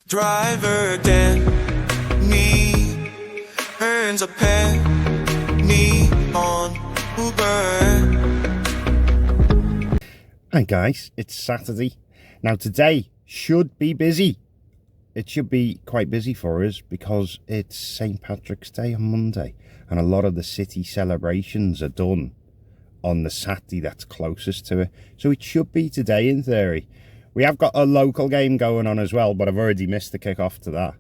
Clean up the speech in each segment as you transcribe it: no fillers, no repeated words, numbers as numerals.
Driver Danny earns a penny on Uber. Hi guys, it's Saturday. Now today should be busy. It should be quite busy for us because it's St. Patrick's Day on Monday and a lot of the city celebrations are done on the Saturday that's closest to it. So it should be today in theory. We have got a local game going on as well, but I've already missed the kick-off to that.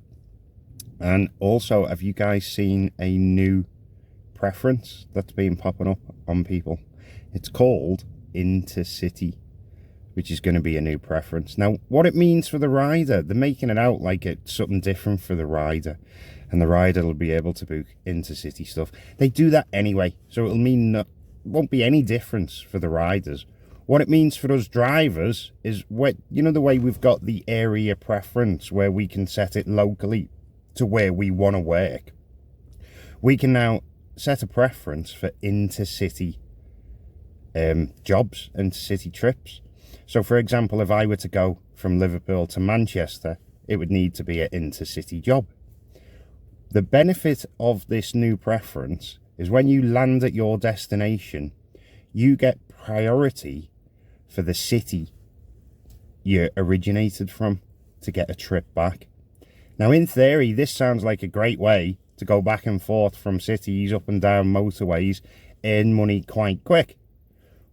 And also, have you guys seen a new preference that's been popping up on people? It's called Intercity, which is going to be a new preference. Now, what it means for the rider, they're making it out like it's something different for the rider. And the rider will be able to book Intercity stuff. They do that anyway, so it'll mean that won't be any difference for the riders. What it means for us drivers is, you know, the way we've got the area preference where we can set it locally to where we want to work. We can now set a preference for intercity jobs, intercity trips. So, for example, if I were to go from Liverpool to Manchester, it would need to be an intercity job. The benefit of this new preference is when you land at your destination, you get priority for the city you originated from to get a trip back. Now, in theory, this sounds like a great way to go back and forth from cities, up and down motorways, earn money quite quick.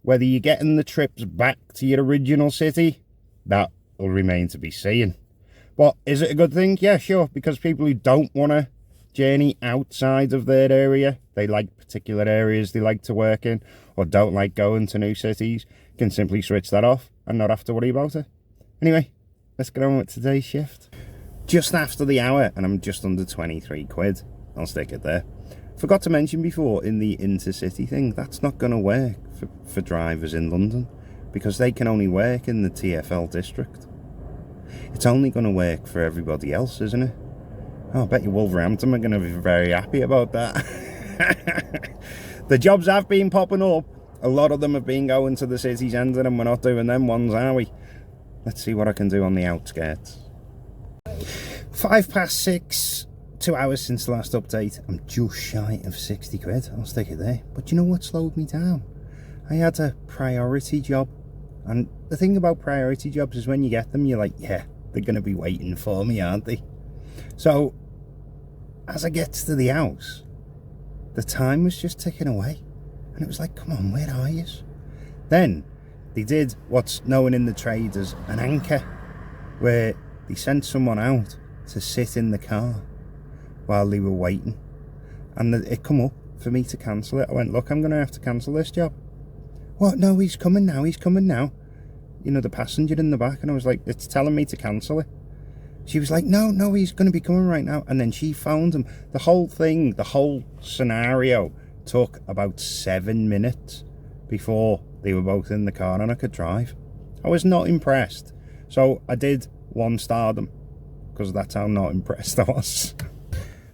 Whether you're getting the trips back to your original city, that will remain to be seen. But is it a good thing? Yeah, sure, because people who don't want to journey outside of their area, they like particular areas they like to work in, or don't like going to new cities, can simply switch that off and not have to worry about it. Anyway, let's get on with today's shift. Just after the hour, and I'm just under 23 quid. I'll stick it there. Forgot to mention before, in the intercity thing, that's not going to work for drivers in London, because they can only work in the TfL district. It's only going to work for everybody else, isn't it? Oh, I bet you Wolverhampton are going to be very happy about that. The jobs have been popping up. A lot of them have been going to the city centre, and we're not doing them ones, are we? Let's see what I can do on the outskirts. 6:05, 2 hours since the last update. I'm just shy of 60 quid. I'll stick it there. But you know what slowed me down? I had a priority job. And the thing about priority jobs is when you get them, you're like, yeah, they're going to be waiting for me, aren't they? So, as I get to the house, the time was just ticking away. And it was like, come on, where are you? Then, they did what's known in the trade as an anchor, where they sent someone out to sit in the car while they were waiting. And it come up for me to cancel it. I went, look, I'm going to have to cancel this job. What? No, he's coming now, he's coming now. You know, the passenger in the back. And I was like, it's telling me to cancel it. She was like, no, he's going to be coming right now. And then she found him. The whole thing, the whole scenario took about 7 minutes before they were both in the car and I could drive. I was not impressed. So I did 1-star them, because that's how not impressed I was.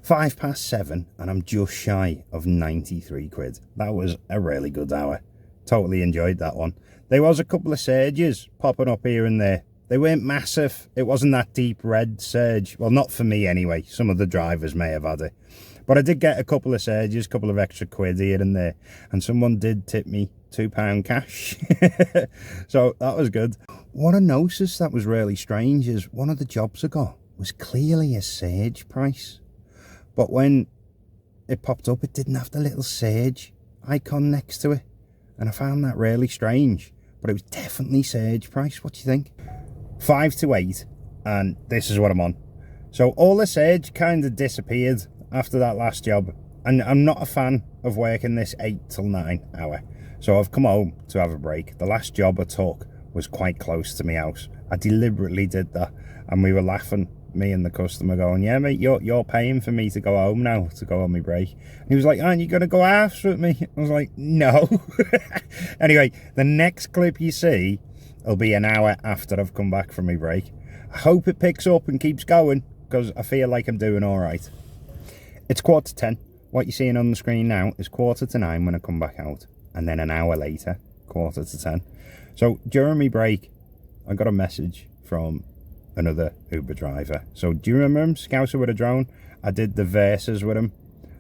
7:05, and I'm just shy of 93 quid. That was a really good hour. Totally enjoyed that one. There was a couple of surges popping up here and there. They weren't massive. It wasn't that deep red surge. Well, not for me anyway. Some of the drivers may have had it. But I did get a couple of surges, a couple of extra quid here and there. And someone did tip me £2 cash. So that was good. What I noticed that was really strange is one of the jobs I got was clearly a surge price. But when it popped up, it didn't have the little surge icon next to it. And I found that really strange. But it was definitely surge price. What do you think? 5 to 8. And this is what I'm on. So all the surge kind of disappeared after that last job. And I'm not a fan of working this 8 till 9 hour. So I've come home to have a break. The last job I took was quite close to my house. I deliberately did that. And we were laughing, me and the customer, going, yeah, mate, you're paying for me to go home now, to go on my break. And he was like, aren't you going to go halves with me? I was like, no. Anyway, the next clip you see will be an hour after I've come back from my break. I hope it picks up and keeps going, because I feel like I'm doing all right. It's 10:15. What you're seeing on the screen now is 9:15 when I come back out. And then an hour later, 9:45. So during my break, I got a message from another Uber driver. So do you remember him, Scouser with a drone? I did the verses with him.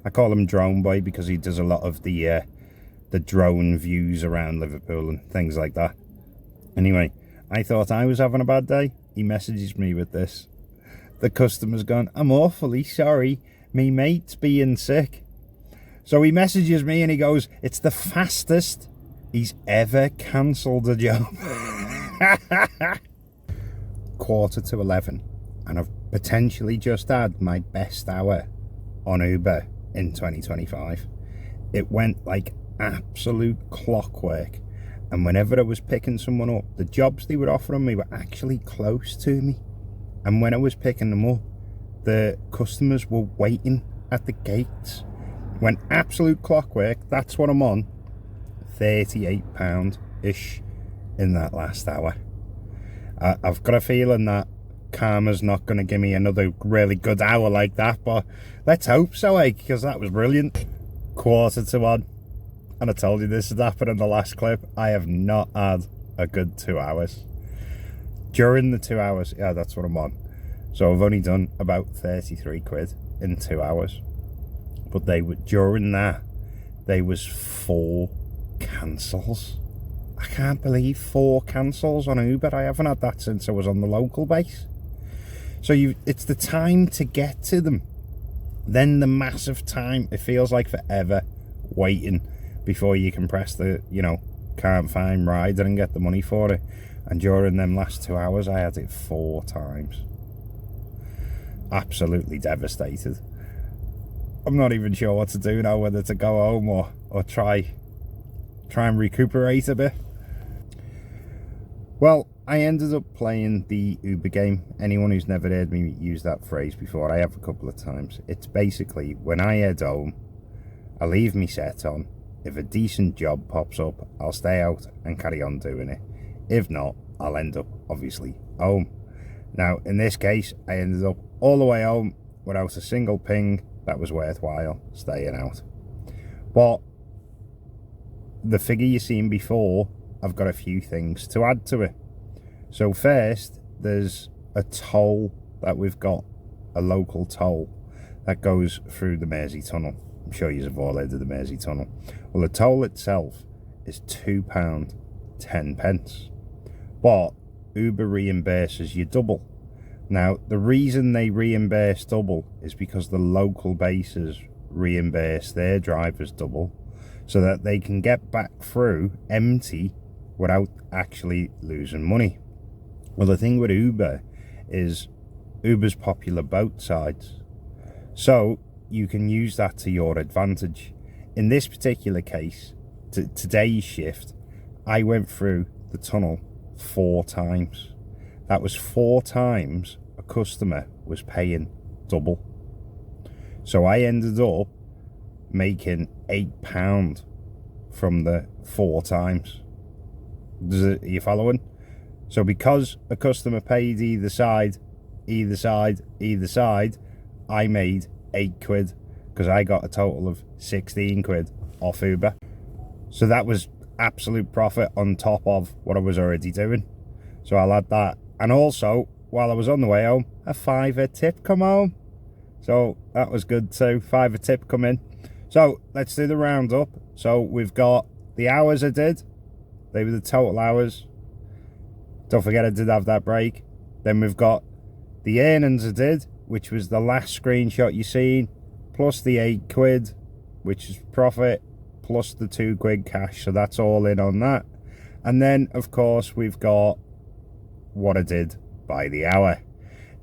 I call him Drone Boy because he does a lot of the drone views around Liverpool and things like that. Anyway, I thought I was having a bad day. He messages me with this. The customer's gone, "I'm awfully sorry, me mate's being sick." So he messages me and he goes, "It's the fastest he's ever cancelled a job." 11:15, and I've potentially just had my best hour on Uber in 2025. It went like absolute clockwork, and whenever I was picking someone up, the jobs they were offering me were actually close to me, and when I was picking them up, the customers were waiting at the gates. Went absolute clockwork. That's what I'm on. £38-ish in that last hour. I've got a feeling that karma's not going to give me another really good hour like that, but let's hope so, because that was brilliant. 1:45, and I told you this had happened in the last clip. I have not had a good 2 hours. During the 2 hours, yeah, that's what I'm on. So I've only done about 33 quid in 2 hours. But during that, there was 4 cancels. I can't believe 4 cancels on Uber. I haven't had that since I was on the local base. So it's the time to get to them. Then the massive time, it feels like forever waiting before you can press the, can't find rider and get the money for it. And during them last 2 hours, I had it 4 times. Absolutely devastated. I'm not even sure what to do now, whether to go home or try and recuperate a bit. Well, I ended up playing the Uber game. Anyone who's never heard me use that phrase before, I have a couple of times. It's basically, when I head home, I leave me set on. If a decent job pops up, I'll stay out and carry on doing it. If not, I'll end up, obviously, home. Now, in this case, I ended up all the way home without a single ping that was worthwhile staying out. But the figure you've seen before, I've got a few things to add to it. So first, there's a toll that we've got, a local toll that goes through the Mersey Tunnel. I'm sure you've all heard of the Mersey Tunnel. Well, the toll itself is £2.10, but Uber reimburses you double. Now, the reason they reimburse double is because the local bases reimburse their drivers double, so that they can get back through empty without actually losing money. Well, the thing with Uber is Uber's popular both sides, so you can use that to your advantage. In this particular case, today's shift, I went through the tunnel 4 times. That was 4 times a customer was paying double. So I ended up making £8 from the 4 times. Are you following? So because a customer paid either side, I made 8 quid, because I got a total of 16 quid off Uber. So that was absolute profit on top of what I was already doing. So I'll add that. And also, while I was on the way home, a £5 tip come home. So that was good too. £5 tip come in. So let's do the roundup. So we've got the hours I did. They were the total hours. Don't forget I did have that break. Then we've got the earnings I did, which was the last screenshot you seen, plus the 8 quid, which is profit, plus the 2 quid cash. So that's all in on that. And then, of course, we've got what I did by the hour.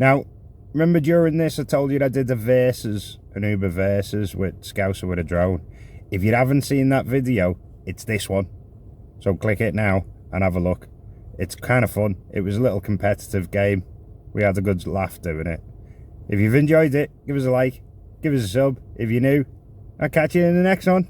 Now, remember during this I told you I did a versus, an Uber versus with Scouser with a drone. If you haven't seen that video, it's this one. So click it now and have a look. It's kind of fun. It was a little competitive game. We had a good laugh doing it. If you've enjoyed it, give us a like, give us a sub. If you're new, I'll catch you in the next one.